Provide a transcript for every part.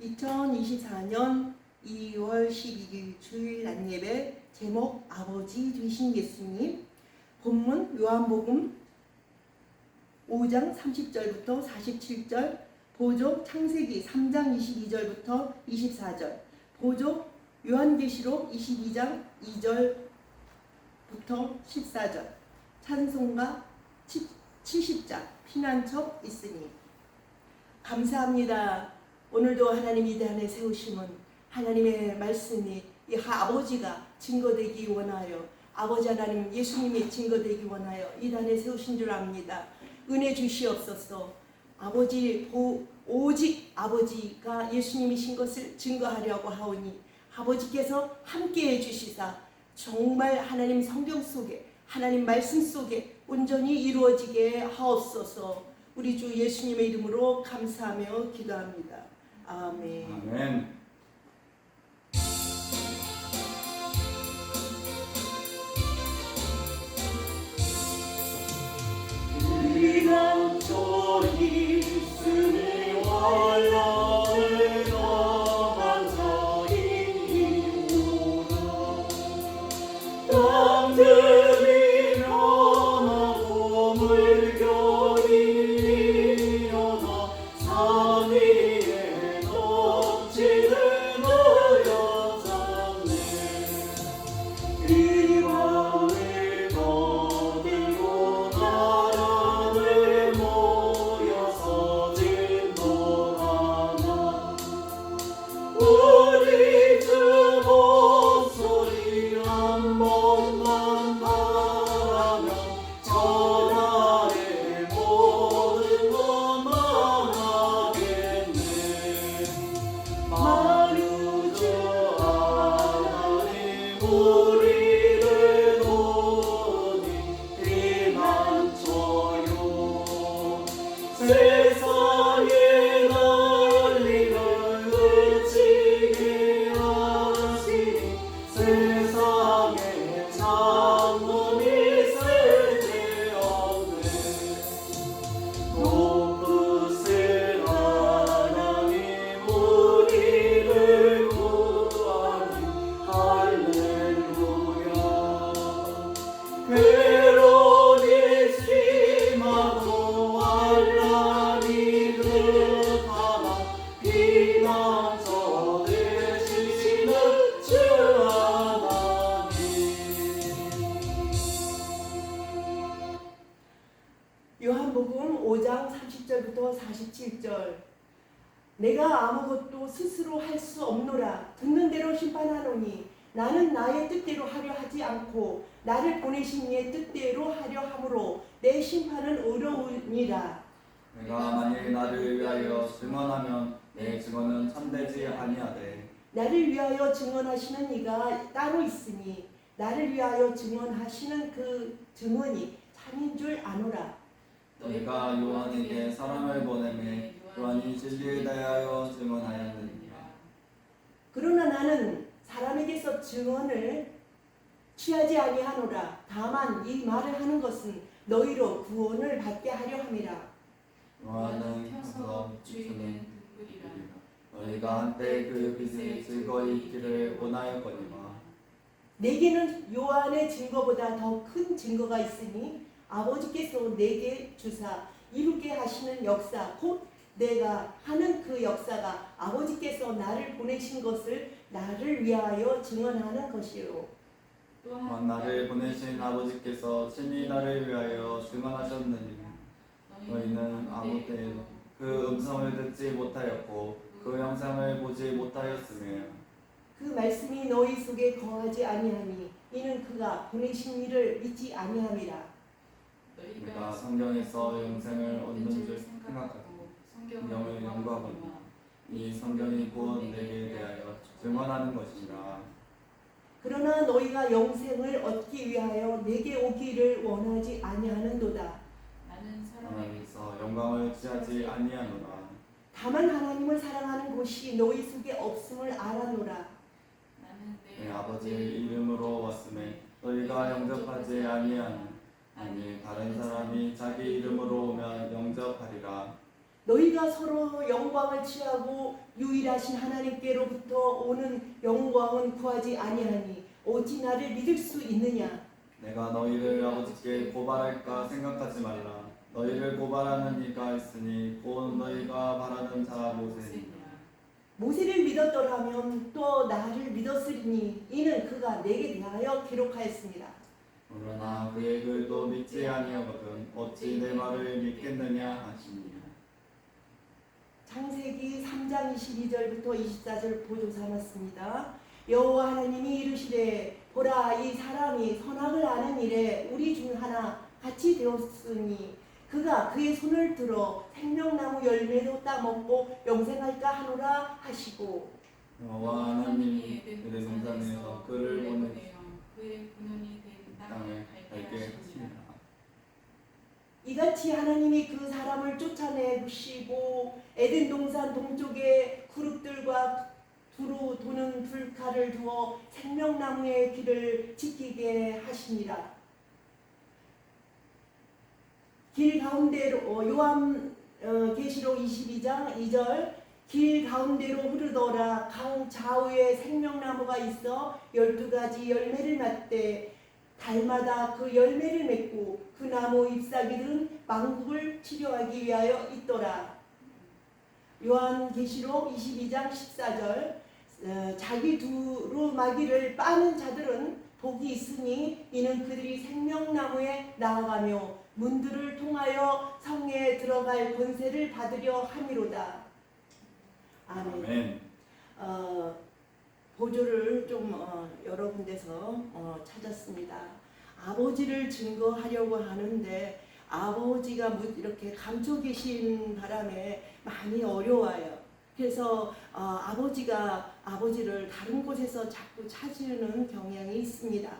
2024년 2월 12일 주일 낮예배 제목 아버지 되신 예수님. 본문 요한복음 5장 30절부터 47절, 보족 창세기 3장 22절부터 24절, 보족 요한계시록 22장 2절부터 14절, 찬송가 70장 피난처 있으니. 감사합니다. 오늘도 하나님 이 단에 세우심은 하나님의 말씀이 이 아버지가 증거되기 원하여, 아버지 하나님 예수님이 증거되기 원하여 이 단에 세우신 줄 압니다. 은혜 주시옵소서. 아버지, 오직 아버지가 예수님이신 것을 증거하려고 하오니 아버지께서 함께해 주시사 정말 하나님 성경 속에, 하나님 말씀 속에 온전히 이루어지게 하옵소서. 우리 주 예수님의 이름으로 감사하며 기도합니다. 아멘. 아멘. 피난처 있으니 환난을 당한 자이오라. 땅들이 변하고 물결이 일어나 산 위에 넘치는 어여자네. 희망을 거두고 나라를 모여서 진동하나. 우리 주 목소리 한 번만 바라면 천하의 모든 것 망하겠네. 만우주 하나님 우리를 도우니 피난처요. 세상의 난리를 그치게 하시니 세상에 참음이 쓸데없네. 높으신 하나님 우리를 구하니 할렐루야. 괴로움이 심하고 환난이 극하나 피난처 되시는 주 하나님. 요한복음 5장 30절부터 47절. 내가 아무것도 스스로 할 수 없노라. 듣는 대로 심판하노니 나는 나의 뜻대로 하려 하지 않고 나를 보내신 이의 뜻대로 하려 함으로 내 심판은 의로우니라. 내가 만일 나를 위하여 증언하면 내 증언은 참되지 아니하되 나를 위하여 증언하시는 이가 따로 있으니 나를 위하여 증언하시는 그 증언이 참인 줄 아노라. 내가 요한에게 사람을 보내매 요한이 진리에 대하여 증언하였느니라. 그러나 나는 사람에게서 증언을 취하지 아니하노라. 다만 이 말을 하는 것은 너희로 구원을 받게 하려 함이라. 요한은 펴서 비추는 빛이라. 너희가 한때 그 빛에 즐거이 있기를 원하였거니와 내게는 요한의 증거보다 더 큰 증거가 있으니 아버지께서 내게 주사 이루게 하시는 역사, 곧 내가 하는 그 역사가 아버지께서 나를 보내신 것을 나를 위하여 증언하는 것이요. 또한 나를 보내신 아버지께서 친히 나를 위하여 증언하셨느니라. 너희는 아무 때에도 그 음성을 듣지 못하였고 그 영상을 보지 못하였으며 그 말씀이 너희 속에 거하지 아니하니 이는 그가 보내신 이를 믿지 아니함이라. 우리가 성경에서 영생을 얻는 줄 생각하고 성경을 연구하거니와 이 성경이 곧 내게 대하여 증언하는 것이라. 그러나 너희가 영생을 얻기 위하여 내게 오기를 원하지 아니하는도다. 하나님께서 영광을 취하지 아니하노라. 다만 하나님을 사랑하는 곳이 너희 속에 없음을 알아노라. 내 아버지의 이름으로 왔음에 너희가 영접하지 아니하니 아니 다른 사람이 자기 이름으로 오면 영접하리라. 너희가 서로 영광을 취하고 유일하신 하나님께로부터 오는 영광은 구하지 아니하니 오직 나를 믿을 수 있느냐? 내가 너희를 아버지께 고발할까 생각하지 말라. 너희를 고발하는 이가 있으니 곧 너희가 바라는 자 모세니라. 모세를 믿었더라면 또 나를 믿었으리니 이는 그가 내게 대하여 기록하였습니다. 그러나 그의 글도 믿지 아니하거든 어찌 내 말을 믿겠느냐 하시니라. 창세기 3장 22절부터 24절 보조 삼았습니다. 여호와 하나님이 이르시되 보라 이 사람이 선악을 아는 일에 우리 중 하나 같이 되었으니 그가 그의 손을 들어 생명나무 열매도 따먹고 영생할까 하노라 하시고 여호와 하나님이 그의 동산에서 그를 보내시고 그의 근원이 된 땅을 땅을 밝게 하시니라. 하시니라. 이같이 하나님이 그 사람을 쫓아내시고 에덴 동산 동쪽에 그룹들과 두루 도는 불칼을 두어 생명나무의 길을 지키게 하시니라. 길 가운데로 요한계시록 22장 2절 길 가운데로 흐르더라. 강 좌우에 생명나무가 있어 12가지 열매를 맺되 달마다 그 열매를 맺고 그 나무 잎사귀들은 만국을 치료하기 위하여 있더라. 요한계시록 22장 14절 자기 두루마기를 빠는 자들은 복이 있으니 이는 그들이 생명나무에 나아가며 문들을 통하여 성에 들어갈 권세를 받으려 함이로다. 아멘. 보조를 좀 여러 군데서 찾았습니다. 아버지를 증거하려고 하는데 아버지가 이렇게 감춰 계신 바람에 많이 어려워요. 그래서 아버지를 다른 곳에서 자꾸 찾으는 경향이 있습니다.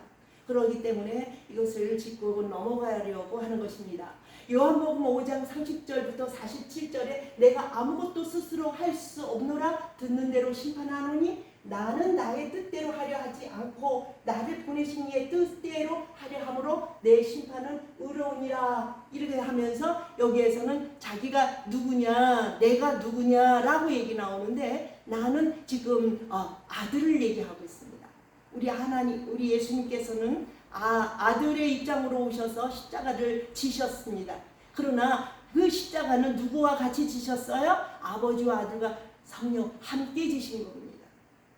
그렇기 때문에 이것을 짚고 넘어가려고 하는 것입니다. 요한복음 5장 30절부터 47절에 내가 아무것도 스스로 할 수 없노라 듣는 대로 심판하노니 나는 나의 뜻대로 하려 하지 않고 나를 보내신 이의 뜻대로 하려 함으로 내 심판은 의로우니라. 이렇게 하면서 여기에서는 자기가 누구냐 내가 누구냐라고 얘기 나오는데 나는 지금 아들을 얘기하고 있습니다. 우리 하나님 우리 예수님께서는 아들의 입장으로 오셔서 십자가를 지셨습니다. 그러나 그 십자가는 누구와 같이 지셨어요? 아버지와 아들과 성령 함께 지신 겁니다.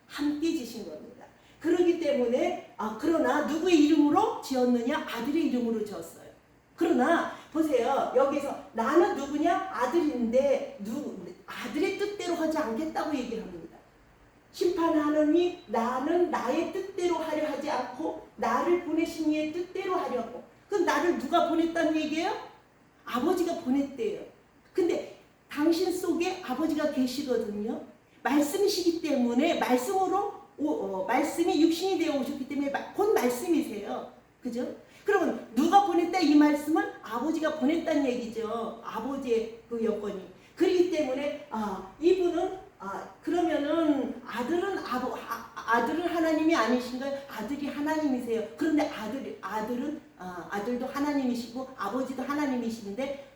함께 지신 겁니다. 그렇기 때문에 그러나 누구의 이름으로 지었느냐? 아들의 이름으로 지었어요. 그러나 보세요. 여기서 나는 누구냐? 아들인데 아들의 뜻대로 하지 않겠다고 얘기를 합니다. 심판하느니 나는 나의 뜻대로 하려 하지 않고 나를 보내신 이의 뜻대로 하려고. 그럼 나를 누가 보냈다는 얘기예요? 아버지가 보냈대요. 근데 당신 속에 아버지가 계시거든요. 말씀이시기 때문에 말씀이 육신이 되어 오셨기 때문에 곧 말씀이세요. 그죠? 그러면 누가 보냈다 이 말씀은 아버지가 보냈다는 얘기죠. 아버지의 그 여건이. 그렇기 때문에 이분은 그러면은 아들은 하나님이 아니신가요? 아들이 하나님이세요. 그런데 아들도 하나님이시고 아버지도 하나님이신데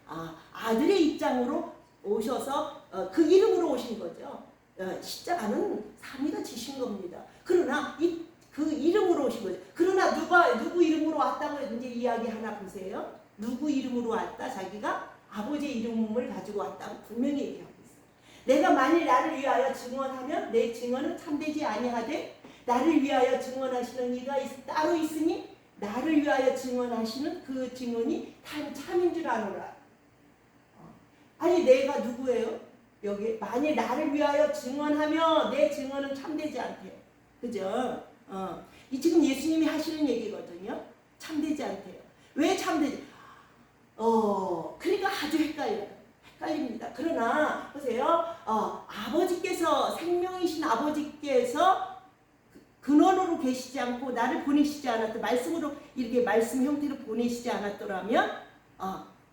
아들의 입장으로 오셔서 그 이름으로 오신 거죠. 십자가는 삼위가 지신 겁니다. 그러나 그 이름으로 오신 거죠. 그러나 누구 이름으로 왔다고 이제 이야기 하나 보세요. 누구 이름으로 왔다? 자기가 아버지의 이름을 가지고 왔다고 분명히 얘기합니다. 내가 만일 나를 위하여 증언하면 내 증언은 참되지 아니하되 나를 위하여 증언하시는 이가 따로 있으니 나를 위하여 증언하시는 그 증언이 참인 줄 아노라. 아니 내가 누구예요? 여기 만일 나를 위하여 증언하며 내 증언은 참되지 않대요. 그죠? 이 지금 예수님이 하시는 얘기거든요. 참되지 않대요. 왜 참되지? 그러니까 아주 헷갈립니다. 그러나 보세요. 아버지께서 생명이신 아버지께서 근원으로 계시지 않고 나를 보내시지 않았다. 말씀으로 이렇게 말씀 형태로 보내시지 않았더라면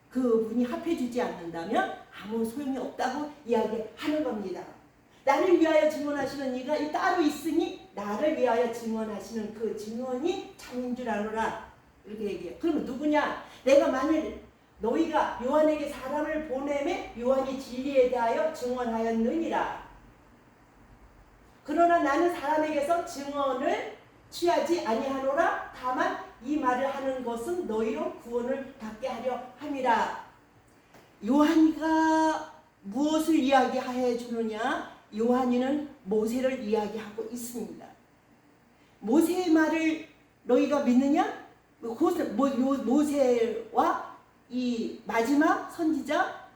그분이 합해주지 않는다면 아무 소용이 없다고 이야기하는 겁니다. 나를 위하여 증언하시는 이가 따로 있으니 나를 위하여 증언하시는 그 증언이 참인 줄 아노라. 이렇게 얘기해요. 그러면 누구냐? 내가 만일 너희가 요한에게 사람을 보내매 요한이 진리에 대하여 증언하였느니라. 그러나 나는 사람에게서 증언을 취하지 아니하노라. 다만 이 말을 하는 것은 너희로 구원을 받게 하려 함이라. 요한이가 무엇을 이야기해 주느냐? 요한이는 모세를 이야기하고 있습니다. 모세의 말을 너희가 믿느냐? 모세와 이 마지막 선지자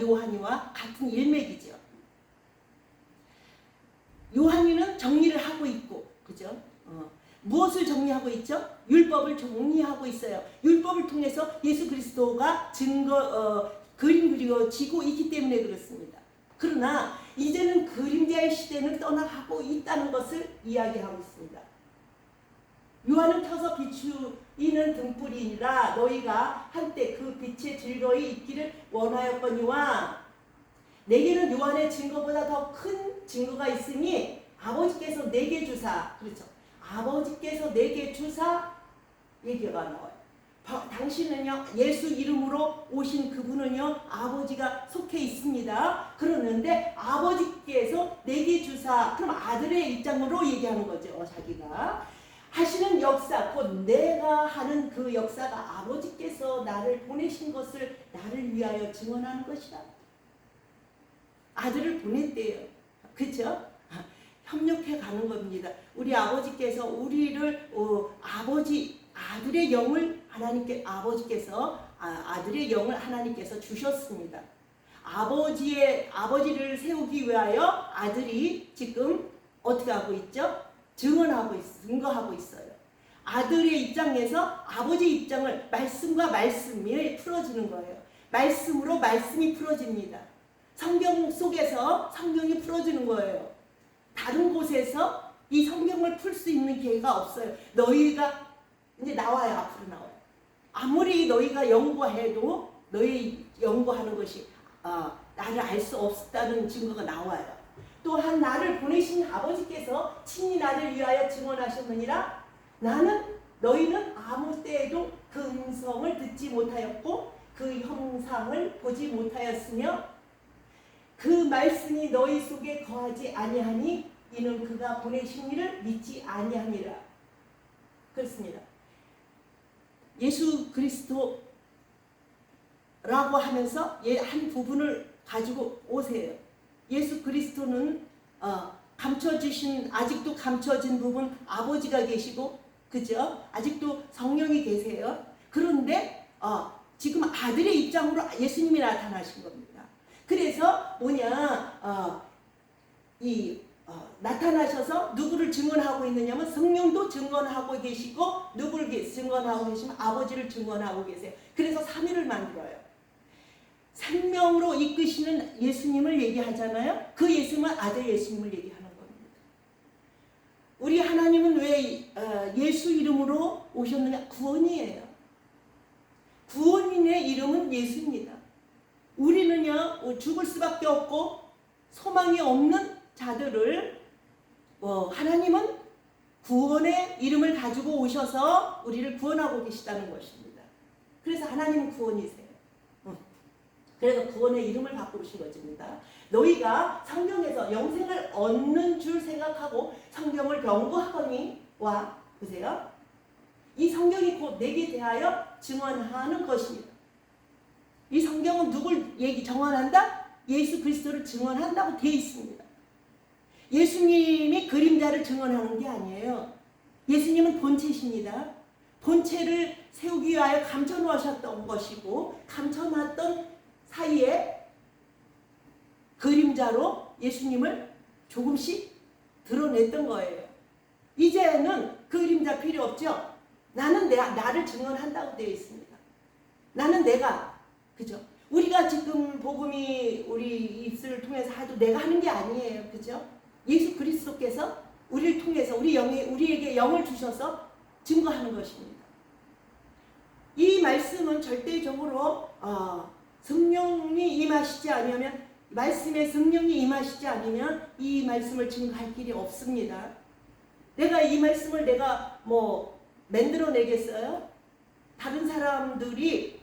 요한이와 같은 일맥이죠. 요한이는 정리를 하고 있고, 그죠? 무엇을 정리하고 있죠? 율법을 정리하고 있어요. 율법을 통해서 예수 그리스도가 그림 그려지고 있기 때문에 그렇습니다. 그러나 이제는 그림자의 시대는 떠나가고 있다는 것을 이야기하고 있습니다. 요한은 켜서 비추이는 등불이니라. 너희가 한때 그 빛에 즐거이 있기를 원하였거니와 내게는 요한의 증거보다 더 큰 증거가 있으니 아버지께서 내게 주사, 그렇죠? 아버지께서 내게 주사 얘기가 나와요. 당신은요, 예수 이름으로 오신 그분은요, 아버지가 속해 있습니다. 그러는데 아버지께서 내게 주사, 그럼 아들의 입장으로 얘기하는 거죠. 자기가 하시는 역사, 곧 내가 하는 그 역사가 아버지께서 나를 보내신 것을 나를 위하여 증언하는 것이다. 아들을 보냈대요. 그렇죠? 협력해 가는 겁니다. 우리 아버지께서 우리를 아들의 영을 아들의 영을 하나님께서 주셨습니다. 아버지를 세우기 위하여 아들이 지금 어떻게 하고 있죠? 증거하고 있어요. 아들의 입장에서 아버지 입장을 말씀과 말씀이 풀어지는 거예요. 말씀으로 말씀이 풀어집니다. 성경 속에서 성경이 풀어지는 거예요. 다른 곳에서 이 성경을 풀 수 있는 기회가 없어요. 너희가 이제 나와요. 앞으로 나와요. 아무리 너희가 연구해도 너희 연구하는 것이 나를 알 수 없다는 증거가 나와요. 또한 나를 보내신 아버지께서 친히 나를 위하여 증언하셨느니라. 너희는 아무 때에도 그 음성을 듣지 못하였고 그 형상을 보지 못하였으며 그 말씀이 너희 속에 거하지 아니하니 이는 그가 보내신 이를 믿지 아니하니라. 그렇습니다. 예수 그리스도라고 하면서 한 부분을 가지고 오세요. 예수 그리스도는 아직도 감춰진 부분 아버지가 계시고, 그죠? 아직도 성령이 계세요. 그런데 지금 아들의 입장으로 예수님이 나타나신 겁니다. 그래서 나타나셔서 누구를 증언하고 있느냐면 성령도 증언하고 계시고, 누구를 증언하고 계시면 아버지를 증언하고 계세요. 그래서 3위를 만들어요. 생명으로 이끄시는 예수님을 얘기하잖아요. 그 예수님은 아들 예수님을 얘기하는 겁니다. 우리 하나님은 왜 예수 이름으로 오셨느냐? 구원이에요. 구원인의 이름은 예수입니다. 우리는요, 죽을 수밖에 없고 소망이 없는 자들을 하나님은 구원의 이름을 가지고 오셔서 우리를 구원하고 계시다는 것입니다. 그래서 하나님은 구원이세요. 그래서 구원의 이름을 갖고 오신 것입니다. 너희가 성경에서 영생을 얻는 줄 생각하고 성경을 연구하거니 보세요. 이 성경이 곧 내게 대하여 증언하는 것입니다. 이 성경은 누굴 증언한다? 예수 그리스도를 증언한다고 되어 있습니다. 예수님이 그림자를 증언하는 게 아니에요. 예수님은 본체십니다. 본체를 세우기 위하여 감춰놓으셨던 것이고, 감춰놨던 사이에 그림자로 예수님을 조금씩 드러냈던 거예요. 이제는 그림자 필요 없죠? 나를 증언한다고 되어 있습니다. 그죠? 우리가 지금 복음이 우리 입술을 통해서 하도 내가 하는 게 아니에요. 그죠? 예수 그리스도께서 우리를 통해서 우리에게 영을 주셔서 증거하는 것입니다. 이 말씀은 절대적으로 성령이 임하시지 않으면, 말씀에 성령이 임하시지 않으면 이 말씀을 증거할 길이 없습니다. 내가 이 말씀을 만들어내겠어요? 다른 사람들이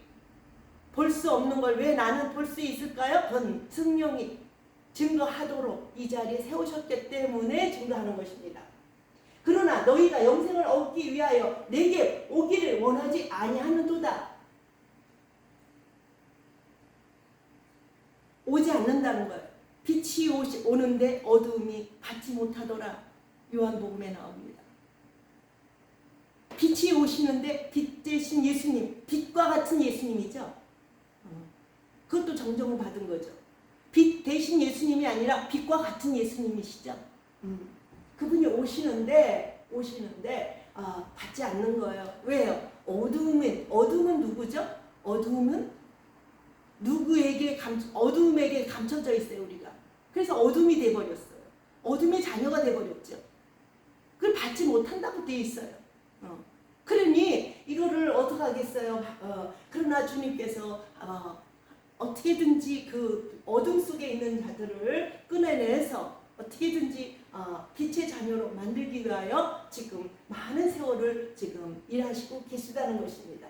볼 수 없는 걸 왜 나는 볼 수 있을까요? 그건 성령이 증거하도록 이 자리에 세우셨기 때문에 증거하는 것입니다. 그러나 너희가 영생을 얻기 위하여 내게 오기를 원하지 아니하는도다. 오지 않는다는 거예요. 빛이 오는데 어두움이 받지 못하더라. 요한복음에 나옵니다. 빛이 오시는데 빛 대신 예수님, 빛과 같은 예수님이죠. 그것도 정정을 받은 거죠. 빛 대신 예수님이 아니라 빛과 같은 예수님이시죠. 그분이 오시는데 받지 않는 거예요. 왜요? 어둠은 누구죠? 어둠은 어둠에게 감춰져 있어요, 우리가. 그래서 어둠이 돼버렸어요. 어둠의 자녀가 돼버렸죠. 그걸 받지 못한다고 되어 있어요. 그러니 이거를 어떻게 하겠어요? 그러나 주님께서 어떻게든지 그 어둠 속에 있는 자들을 꺼내내서 어떻게든지 빛의 자녀로 만들기 위하여 지금 많은 세월을 지금 일하시고 계시다는 것입니다.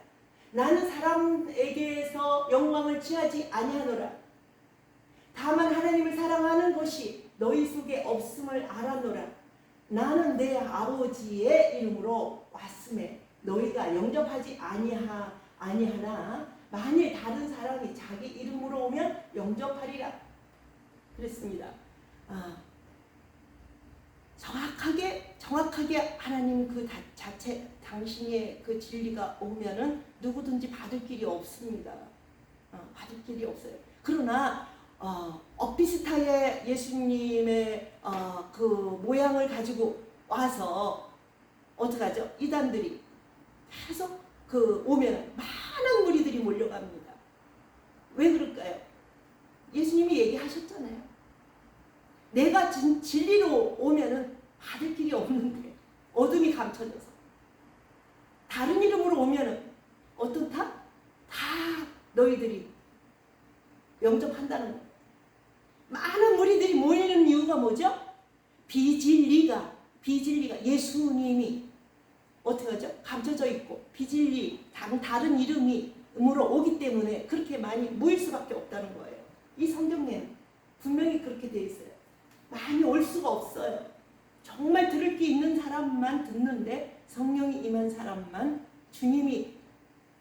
나는 사람에게서 영광을 취하지 아니하노라. 다만 하나님을 사랑하는 것이 너희 속에 없음을 알아노라. 나는 내 아버지의 이름으로 왔음에 너희가 영접하지 아니하나 만일 다른 사람이 자기 이름으로 오면 영접하리라. 그랬습니다. 정확하게 하나님 그 자체 당신의 그 진리가 오면은 누구든지 받을 길이 없습니다. 받을 길이 없어요. 그러나 비슷하게 예수님의 그 모양을 가지고 와서 어떡하죠? 이단들이 계속 오면 많은 무리들이 몰려갑니다. 왜 그럴까요? 예수님이 얘기하셨잖아요. 내가 진리로 오면은 받을 길이 없는데 어둠이 감춰져서 다른 이름으로 오면은 어떻다? 다 너희들이 영접한다는 거예요. 많은 무리들이 모이는 이유가 뭐죠? 비진리가 예수님이 어떻게 하죠? 감춰져 있고 비진리 다른 이름으로 오기 때문에 그렇게 많이 모일 수밖에 없다는 거예요. 이 성경에는 분명히 그렇게 되어 있어요. 많이 올 수가 없어요. 정말 들을 게 있는 사람만 듣는데 성령이 임한 사람만 주님이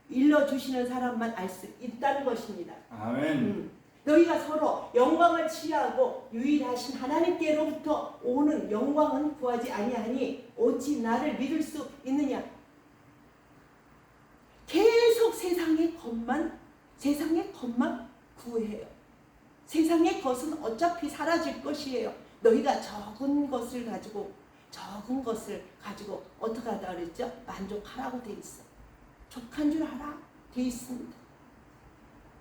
일러주시는 사람만 알 수 있다는 것입니다. 아멘. 너희가 서로 영광을 취하고 유일하신 하나님께로부터 오는 영광은 구하지 아니하니 어찌 나를 믿을 수 있느냐. 계속 세상의 것만 구해요. 세상의 것은 어차피 사라질 것이에요. 너희가 적은 것을 가지고 어떻게 하다 그랬죠? 만족하라고 돼 있어. 족한 줄 알아? 돼 있습니다.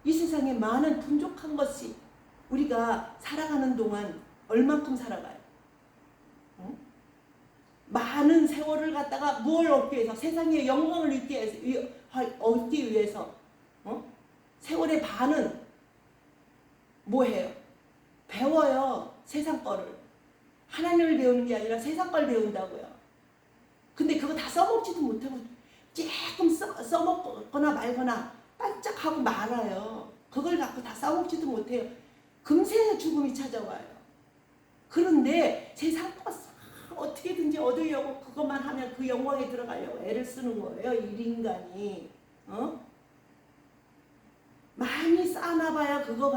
이 세상에 많은 풍족한 것이 우리가 살아가는 동안 얼만큼 살아가요? 많은 세월을 갖다가 무엇을 얻기 위해서? 세상의 영광을 얻기 위해서 세월의 반은 뭐해요? 배워요. 세상 거를. 하나님을 배우는 게 아니라 세상 걸 배운다고요. 근데 그거 다 써먹지도 못하고 조금 써먹거나 말거나 반짝하고 말아요. 그걸 갖고 다 써먹지도 못해요. 금세 죽음이 찾아와요. 그런데 세상 거 어떻게든지 얻으려고 그것만 하면 그 영광에 들어가려고 애를 쓰는 거예요. 이 인간이. 많이 쌓아놔봐야 그거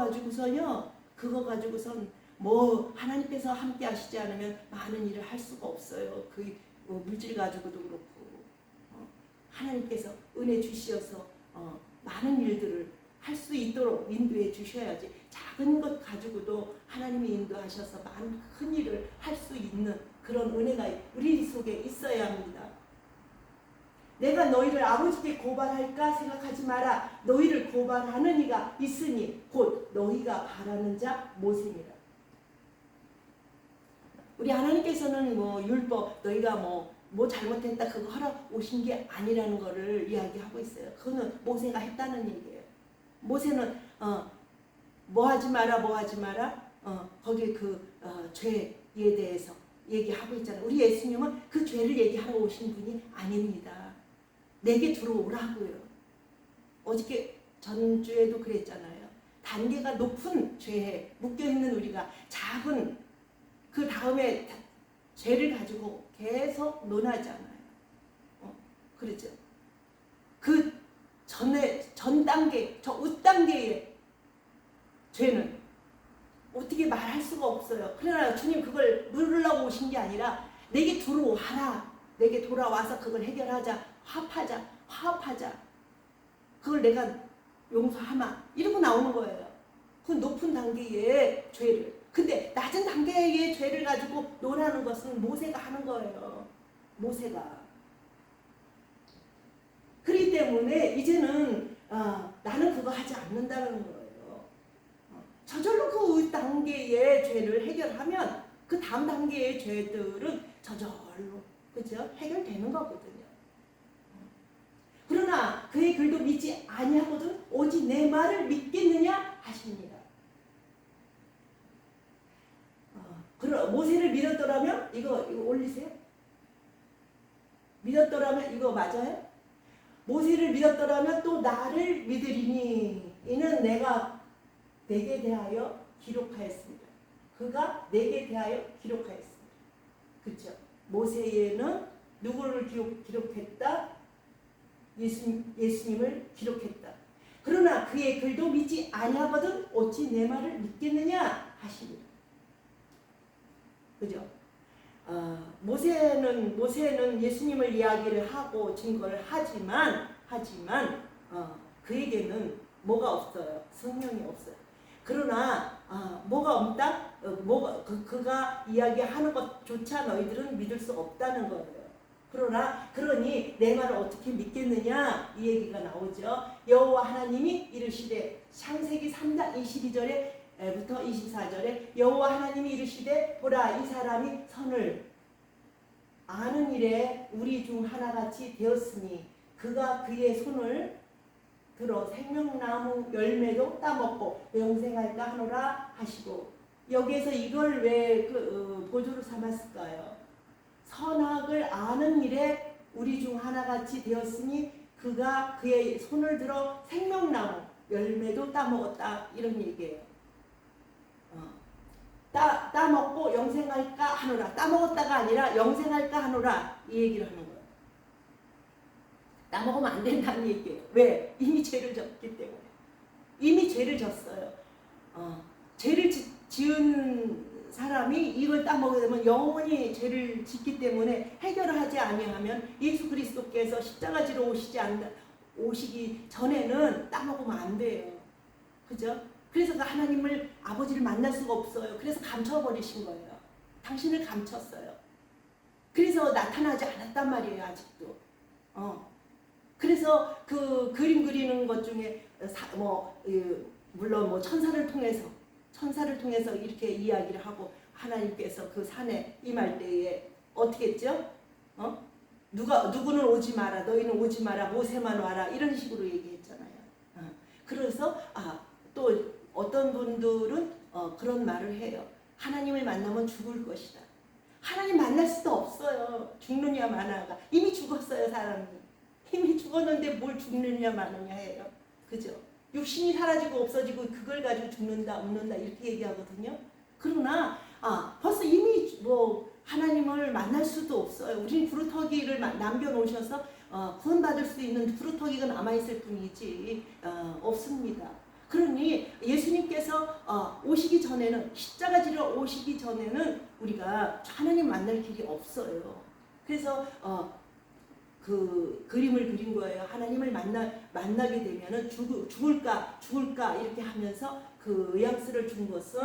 가지고선 뭐 하나님께서 함께 하시지 않으면 많은 일을 할 수가 없어요. 그 물질 가지고도 그렇고 하나님께서 은혜 주시어서 많은 일들을 할 수 있도록 인도해 주셔야지. 작은 것 가지고도 하나님이 인도하셔서 많은 큰 일을 할 수 있는 그런 은혜가 우리 속에 있어야 합니다. 내가 너희를 아버지께 고발할까 생각하지 마라. 너희를 고발하는 이가 있으니 곧 너희가 바라는 자 모세니라. 우리 하나님께서는 율법 너희가 뭐 잘못했다 그거 하러 오신 게 아니라는 거를 이야기하고 있어요. 그거는 모세가 했다는 얘기예요. 모세는 뭐 하지 마라 거기에 죄에 대해서 얘기하고 있잖아요. 우리 예수님은 그 죄를 얘기하러 오신 분이 아닙니다. 내게 들어오라고요. 어저께 전주에도 그랬잖아요. 단계가 높은 죄에 묶여있는 우리가 작은 그 다음에 죄를 가지고 계속 논하잖아요. 그렇죠. 그 전 단계, 저 윗단계의 죄는 어떻게 말할 수가 없어요. 그러나 주님 그걸 물으려고 오신 게 아니라 내게 들어와라. 내게 돌아와서 그걸 해결하자. 화합하자. 그걸 내가 용서하마. 이러고 나오는 거예요. 그 높은 단계의 죄를. 근데 낮은 단계의 죄를 가지고 논하는 것은 모세가 하는 거예요. 모세가. 그렇기 때문에 이제는 나는 그거 하지 않는다는 거예요. 저절로 그 단계의 죄를 해결하면 그 다음 단계의 죄들은 저절로 그죠? 해결되는 거거든요. 그러나 그의 글도 믿지 아니하거든 오직 내 말을 믿겠느냐 하십니다. 모세를 믿었더라면 이거 올리세요. 믿었더라면 이거 맞아요? 모세를 믿었더라면 또 나를 믿으리니 이는 내가 내게 대하여 기록하였습니다. 그가 내게 대하여 기록하였습니다. 그렇죠? 모세에는 누구를 기록했다? 예수님을 기록했다. 그러나 그의 글도 믿지 아니하거든 어찌 내 말을 믿겠느냐 하십니다. 그죠? 모세는 예수님을 이야기를 하고 증거를 하지만 그에게는 뭐가 없어요? 성령이 없어요. 그러나 뭐가 없다? 그가 이야기하는 것조차 너희들은 믿을 수 없다는 거예요. 그러니 내 말을 어떻게 믿겠느냐 이 얘기가 나오죠. 여호와 하나님이 이르시되 창세기 3장 22절에부터 24절에 여호와 하나님이 이르시되 보라 이 사람이 선을 아는 일에 우리 중 하나같이 되었으니 그가 그의 손을 들어 생명나무 열매도 따먹고 영생할까 하노라 하시고 여기에서 이걸 왜 보조로 삼았을까요? 선악을 아는 일에 우리 중 하나같이 되었으니 그가 그의 손을 들어 생명나무 열매도 따먹었다 이런 얘기예요. 따먹고 영생할까 하노라. 따먹었다가 아니라 영생할까 하노라 이 얘기를 하는 거예요. 따먹으면 안 된다는 얘기예요. 왜? 이미 죄를 졌기 때문에. 이미 죄를 졌어요. 죄를 지은 사람이 이걸 따먹게 되면 영원히 죄를 짓기 때문에 해결을 하지 아니하면 예수 그리스도께서 십자가지로 오시기 전에는 따먹으면 안 돼요. 그죠? 그래서 그 하나님을 아버지를 만날 수가 없어요. 그래서 감춰버리신 거예요. 당신을 감췄어요. 그래서 나타나지 않았단 말이에요. 아직도. 그래서 그 그림 그리는 것 중에 물론 천사를 통해서 이렇게 이야기를 하고 하나님께서 그 산에 임할 때에 어떻게 했죠? 누구는 오지 마라, 너희는 오지 마라, 모세만 와라 이런 식으로 얘기했잖아요. 그래서 또 어떤 분들은 그런 말을 해요. 하나님을 만나면 죽을 것이다. 하나님 만날 수도 없어요. 죽느냐 마냐가 이미 죽었어요. 사람이 이미 죽었는데 뭘 죽느냐 마느냐 해요. 그죠? 육신이 사라지고 없어지고 그걸 가지고 죽는다 없는다 이렇게 얘기하거든요. 그러나 벌써 이미 하나님을 만날 수도 없어요. 우리는 구루터기를 남겨놓으셔서 구원받을 수 있는 구루터기가 남아있을 뿐이지 없습니다. 그러니 예수님께서 오시기 전에는 십자가 지러 오시기 전에는 우리가 하나님 만날 길이 없어요. 그래서 그 그림을 그린 거예요. 하나님을 만나게 되면은 죽을까 이렇게 하면서 그 의향스를 준 것은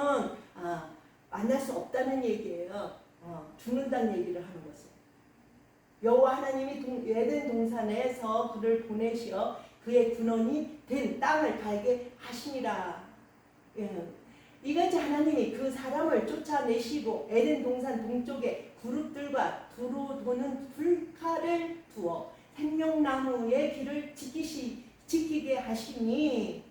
만날 수 없다는 얘기예요. 죽는다는 얘기를 하는 것은. 여호와 하나님이 에덴 동산에서 그를 보내시어 그의 근원이 된 땅을 갈게 하시니라. 이같이 하나님이 그 사람을 쫓아내시고 에덴 동산 동쪽에 그룹들과 두루 도는 불칼을 두어 생명나무의 길을 지키게 하시니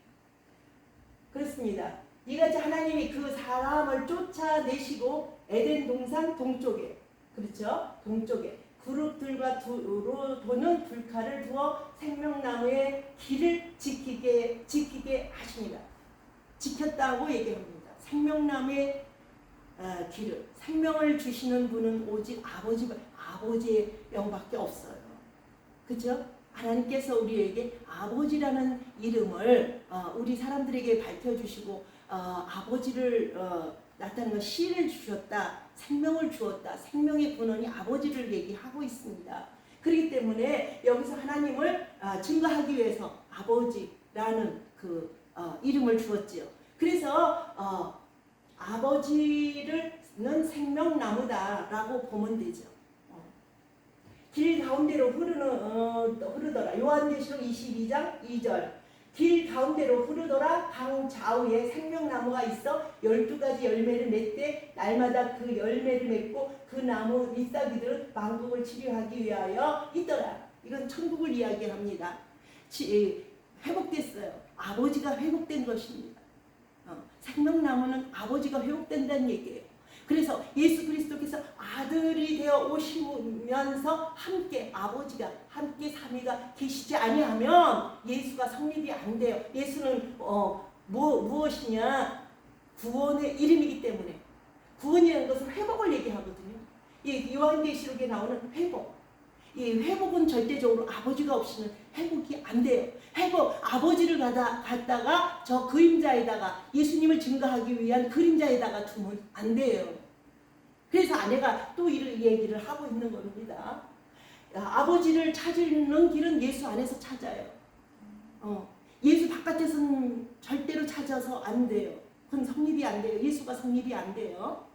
그렇습니다. 이같이 하나님이 그 사람을 쫓아내시고 에덴 동산 동쪽에 그렇죠? 동쪽에 그룹들과 두로 도는 불칼을 두어 생명나무의 길을 지키게 하십니다. 지켰다고 얘기합니다. 생명나무의 길을, 생명을 주시는 분은 오직 아버지의 영밖에 없어요. 그죠? 하나님께서 우리에게 아버지라는 이름을 우리 사람들에게 밝혀주시고 아버지를 나타내는 씨를 주셨다, 생명을 주었다, 생명의 근원이 아버지를 얘기하고 있습니다. 그렇기 때문에 여기서 하나님을 증거하기 위해서 아버지라는 그 이름을 주었지요. 그래서 아버지는 생명나무다라고 보면 되죠. 길 가운데로 흐르더라. 요한계시록 22장 2절. 길 가운데로 흐르더라. 강 좌우에 생명나무가 있어 12가지 열매를 맺되 날마다 그 열매를 맺고 그 나무 잎사귀들은 만국을 치료하기 위하여 있더라. 이건 천국을 이야기합니다. 회복됐어요. 아버지가 회복된 것입니다. 생명나무는 아버지가 회복된다는 얘기예요. 그래서 예수 그리스도께서 아들이 되어 오시면서 함께 아버지가 함께 삼위가 계시지 아니하면 예수가 성립이 안 돼요. 예수는 무엇이냐? 구원의 이름이기 때문에 구원이라는 것은 회복을 얘기하거든요. 이 요한계시록에 나오는 회복. 이 회복은 절대적으로 아버지가 없이는 회복이 안 돼요. 회복, 아버지를 갖다가 저 그림자에다가 예수님을 증거하기 위한 그림자에다가 두면 안 돼요. 그래서 아내가 또 이 얘기를 하고 있는 겁니다. 아버지를 찾는 길은 예수 안에서 찾아요. 예수 바깥에서는 절대로 찾아서 안 돼요. 그건 성립이 안 돼요. 예수가 성립이 안 돼요.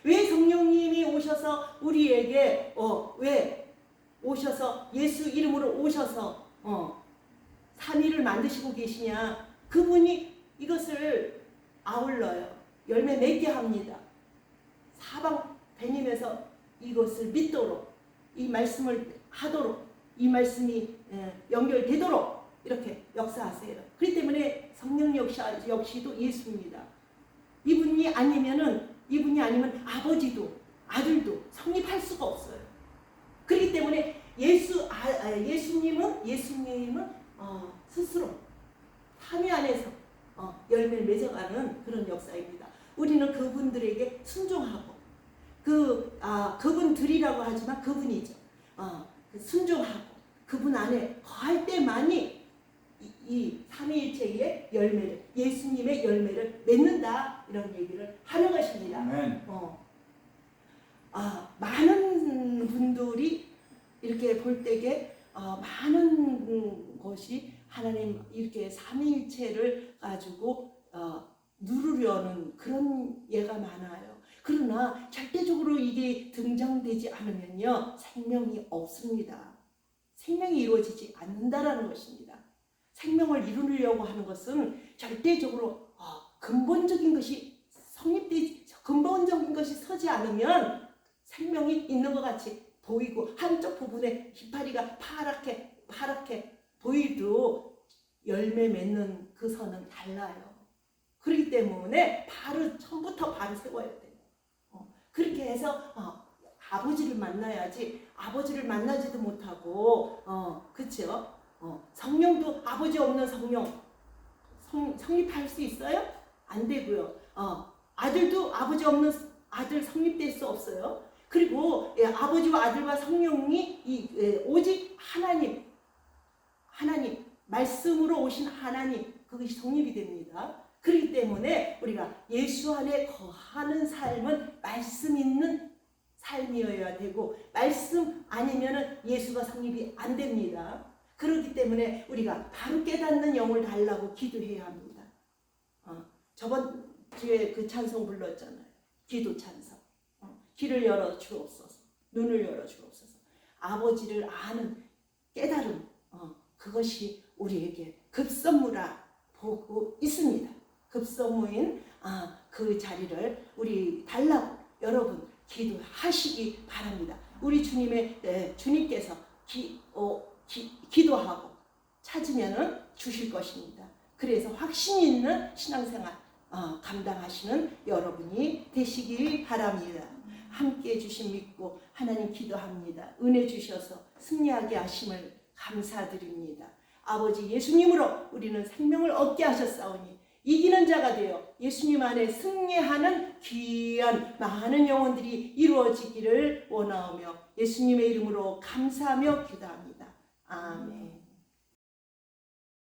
왜 성령님이 오셔서 우리에게 왜 오셔서 예수 이름으로 오셔서 삼위를 만드시고 계시냐? 그분이 이것을 아울러요. 열매 맺게 합니다. 사방 다니면서 이것을 믿도록 이 말씀을 하도록 이 말씀이 연결되도록 이렇게 역사하세요. 그렇기 때문에 성령 역시도 예수입니다. 이분이 아니면 아버지도 아들도 성립할 수가 없어요. 그렇기 때문에 예수님은 스스로 삼위 안에서 열매를 맺어가는 그런 역사입니다. 우리는 그분들에게 순종하고 그분들이라고 하지만 그분이죠. 순종하고 그분 안에 거할 때만이 이 삼위일체의 열매를 예수님의 열매를 맺는다 이런 얘기를 하는 것입니다. 아멘. 많은 분들이 이렇게 볼 때에 많은 것이 하나님 이렇게 삼위일체를 가지고 누르려는 그런 예가 많아요. 그러나 절대적으로 이게 등장되지 않으면요 생명이 없습니다. 생명이 이루어지지 않는다라는 것입니다. 생명을 이루려고 하는 것은 절대적으로 근본적인 것이 근본적인 것이 서지 않으면 생명이 있는 것 같이 보이고 한쪽 부분에 이파리가 파랗게 보이도 열매 맺는 그 선은 달라요. 그렇기 때문에 처음부터 바로 세워야 돼요. 그렇게 해서 아버지를 만나야지 아버지를 만나지도 못하고 그렇죠? 성령도 아버지 없는 성령 성립할 수 있어요? 안 되고요. 아들도 아버지 없는 아들 성립될 수 없어요. 그리고 아버지와 아들과 성령이 오직 하나님 말씀으로 오신 하나님 그것이 성립이 됩니다. 그렇기 때문에 우리가 예수 안에 거하는 삶은 말씀 있는 삶이어야 되고 말씀 아니면은 예수가 성립이 안 됩니다. 그렇기 때문에 우리가 바로 깨닫는 영을 달라고 기도해야 합니다. 저번 주에 그 찬송 불렀잖아요. 기도 찬송. 귀를 열어 주옵소서. 눈을 열어 주옵소서. 아버지를 아는 깨달음 그것이 우리에게 급선무라 보고 있습니다. 급선무인 그 자리를 우리 달라고 여러분 기도하시기 바랍니다. 우리 주님께서 기도하고 찾으면은 주실 것입니다. 그래서 확신 있는 신앙생활 감당하시는 여러분이 되시기 바랍니다. 함께 해주심 믿고 하나님 기도합니다. 은혜 주셔서 승리하게 하심을 감사드립니다. 아버지 예수님으로 우리는 생명을 얻게 하셨사오니 이기는 자가 되어 예수님 안에 승리하는 귀한 많은 영혼들이 이루어지기를 원하오며 예수님의 이름으로 감사하며 기도합니다.